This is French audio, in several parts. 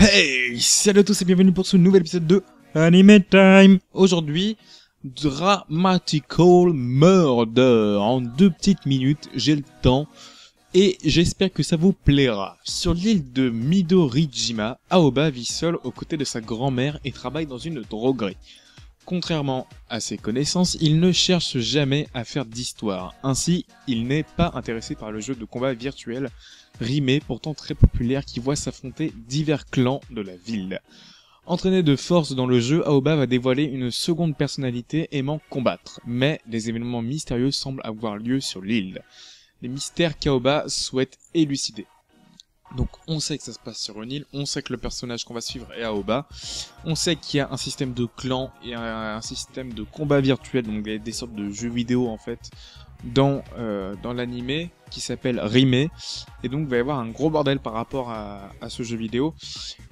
Hey, salut à tous et bienvenue pour ce nouvel épisode de Anime Time. Aujourd'hui, Dramatical Murder. En 2 petites minutes, j'ai le temps et j'espère que ça vous plaira. Sur l'île de Midorijima, Aoba vit seul aux côtés de sa grand-mère et travaille dans une droguerie. Contrairement à ses connaissances, il ne cherche jamais à faire d'histoire. Ainsi, il n'est pas intéressé par le jeu de combat virtuel Rime, pourtant très populaire, qui voit s'affronter divers clans de la ville. Entraîné de force dans le jeu, Aoba va dévoiler une seconde personnalité aimant combattre, mais des événements mystérieux semblent avoir lieu sur l'île. Les mystères qu'Aoba souhaite élucider. Donc on sait que ça se passe sur une île, on sait que le personnage qu'on va suivre est Aoba, on sait qu'il y a un système de clans et un système de combat virtuel, donc des sortes de jeux vidéo en fait, dans l'anime qui s'appelle Rime, et donc il va y avoir un gros bordel par rapport à ce jeu vidéo,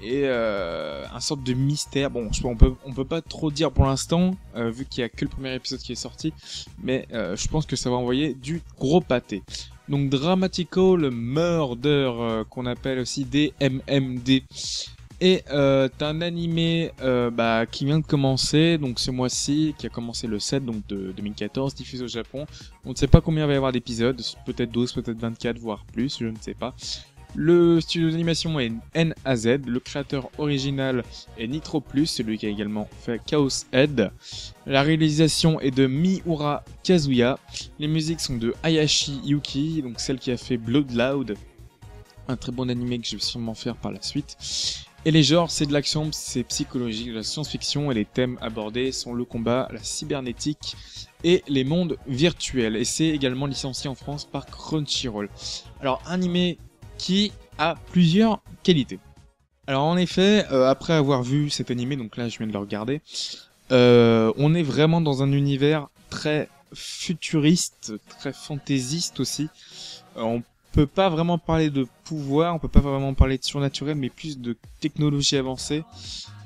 et un sorte de mystère. Bon, on peut pas trop dire pour l'instant, vu qu'il y a que le premier épisode qui est sorti, mais je pense que ça va envoyer du gros pâté. Donc Dramatical Murder, qu'on appelle aussi DMMD, et t'as un animé qui vient de commencer, donc ce mois-ci, qui a commencé le 7 donc de 2014, diffusé au Japon. On ne sait pas combien il va y avoir d'épisodes, peut-être 12, peut-être 24, voire plus, je ne sais pas. Le studio d'animation est NAZ, le créateur original est Nitro Plus, celui qui a également fait Chaos Head. La réalisation est de Miura Kazuya. Les musiques sont de Hayashi Yuki, donc celle qui a fait Blood Loud, un très bon animé que je vais sûrement faire par la suite. Et les genres, c'est de l'action, c'est psychologique, de la science-fiction, et les thèmes abordés sont le combat, la cybernétique et les mondes virtuels. Et c'est également licencié en France par Crunchyroll. Alors, animé qui a plusieurs qualités. Alors en effet, après avoir vu cet animé, donc là je viens de le regarder, on est vraiment dans un univers très futuriste, très fantaisiste aussi. On peut pas vraiment parler de pouvoir, on peut pas vraiment parler de surnaturel, mais plus de technologie avancée.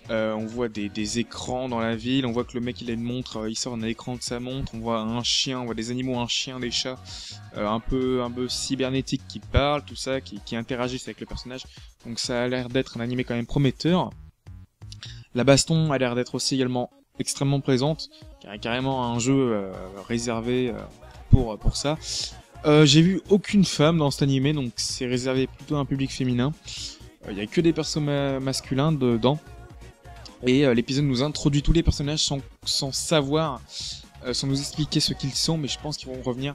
On voit des écrans dans la ville, on voit que le mec il a une montre, il sort un écran de sa montre, on voit un chien, on voit des animaux, un chien, des chats, un peu cybernétiques qui parlent, tout ça, qui interagissent avec le personnage. Donc ça a l'air d'être un animé quand même prometteur. La baston a l'air d'être aussi également extrêmement présente, carrément un jeu réservé pour ça. J'ai vu aucune femme dans cet animé, donc c'est réservé plutôt à un public féminin. Il y a que des persos masculins dedans. Et l'épisode nous introduit tous les personnages sans savoir, sans nous expliquer ce qu'ils sont, mais je pense qu'ils vont revenir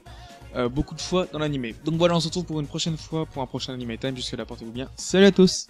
beaucoup de fois dans l'animé. Donc voilà, on se retrouve pour une prochaine fois, pour un prochain Anime Time. Jusque là, portez-vous bien. Salut à tous!